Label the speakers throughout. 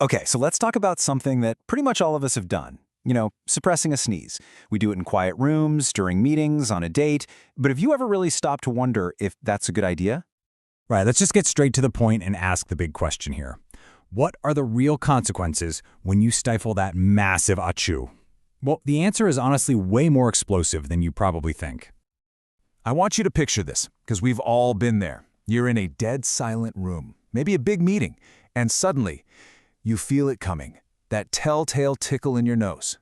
Speaker 1: Okay, so let's talk about something that pretty much all of us have done. Suppressing a sneeze. We do it in quiet rooms, during meetings, on a date. But have you ever really stopped to wonder if that's a good idea?
Speaker 2: Right, let's just get straight to the point and ask the big question here. What are the real consequences when you stifle that massive achoo? Well, the answer is honestly way more explosive than you probably think.
Speaker 3: I want you to picture this, because we've all been there. You're in a dead silent room, maybe a big meeting, and suddenly, you feel it coming, that telltale tickle in your nose.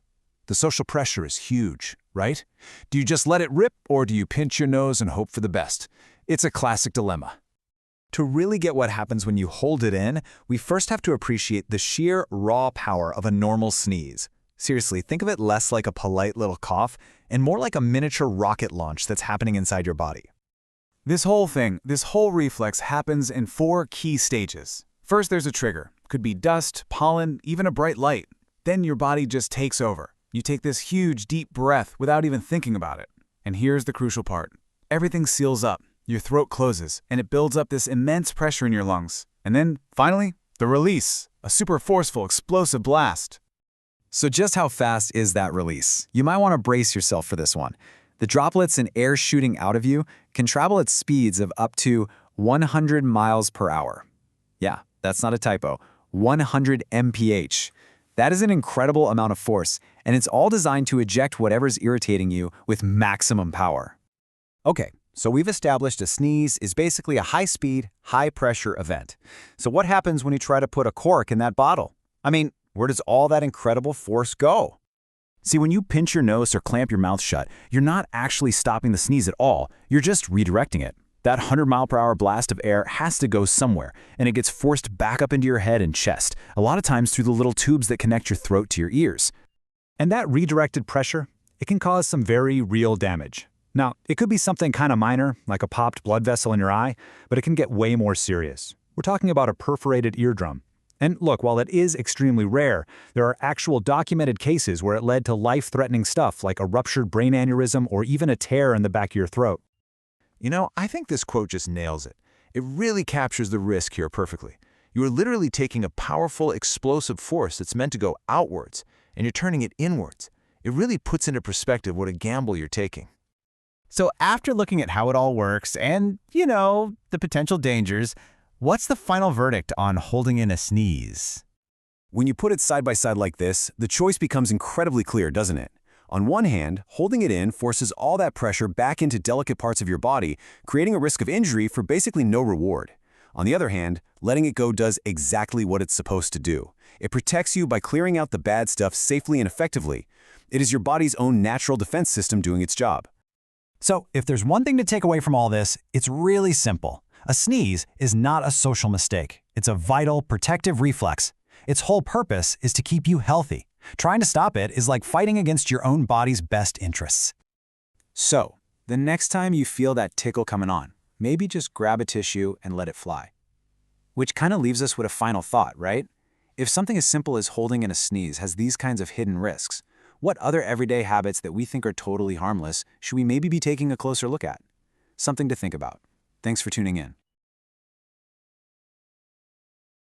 Speaker 3: The social pressure is huge, right? Do you just let it rip, or do you pinch your nose and hope for the best? It's a classic dilemma.
Speaker 1: To really get what happens when you hold it in, we first have to appreciate the sheer raw power of a normal sneeze. Seriously, think of it less like a polite little cough and more like a miniature rocket launch that's happening inside your body.
Speaker 3: This whole reflex happens in 4 key stages. First, there's a trigger. Could be dust, pollen, even a bright light. Then your body just takes over. You take this huge, deep breath without even thinking about it. And here's the crucial part. Everything seals up. Your throat closes, and it builds up this immense pressure in your lungs. And then, finally, the release. A super forceful, explosive blast.
Speaker 1: So just how fast is that release? You might want to brace yourself for this one. The droplets and air shooting out of you can travel at speeds of up to 100 miles per hour. Yeah, that's not a typo. 100 mph. That is an incredible amount of force, and it's all designed to eject whatever's irritating you with maximum power. Okay, so we've established a sneeze is basically a high-speed, high-pressure event. So what happens when you try to put a cork in that bottle? I mean, where does all that incredible force go? See, when you pinch your nose or clamp your mouth shut, you're not actually stopping the sneeze at all. You're just redirecting it. That 100-mile-per-hour blast of air has to go somewhere, and it gets forced back up into your head and chest, a lot of times through the little tubes that connect your throat to your ears.
Speaker 2: And that redirected pressure, it can cause some very real damage. Now, it could be something kind of minor, like a popped blood vessel in your eye, but it can get way more serious. We're talking about a perforated eardrum. And look, while it is extremely rare, there are actual documented cases where it led to life-threatening stuff like a ruptured brain aneurysm or even a tear in the back of your throat.
Speaker 3: I think this quote just nails it. It really captures the risk here perfectly. You are literally taking a powerful, explosive force that's meant to go outwards, and you're turning it inwards. It really puts into perspective what a gamble you're taking.
Speaker 4: So after looking at how it all works and, the potential dangers, what's the final verdict on holding in a sneeze?
Speaker 1: When you put it side by side like this, the choice becomes incredibly clear, doesn't it? On one hand, holding it in forces all that pressure back into delicate parts of your body, creating a risk of injury for basically no reward. On the other hand, letting it go does exactly what it's supposed to do. It protects you by clearing out the bad stuff safely and effectively. It is your body's own natural defense system doing its job.
Speaker 2: So, if there's one thing to take away from all this, it's really simple. A sneeze is not a social mistake. It's a vital, protective reflex. Its whole purpose is to keep you healthy. Trying to stop it is like fighting against your own body's best interests.
Speaker 1: So, the next time you feel that tickle coming on, maybe just grab a tissue and let it fly. Which kind of leaves us with a final thought, right? If something as simple as holding in a sneeze has these kinds of hidden risks, what other everyday habits that we think are totally harmless should we maybe be taking a closer look at? Something to think about. Thanks for tuning in.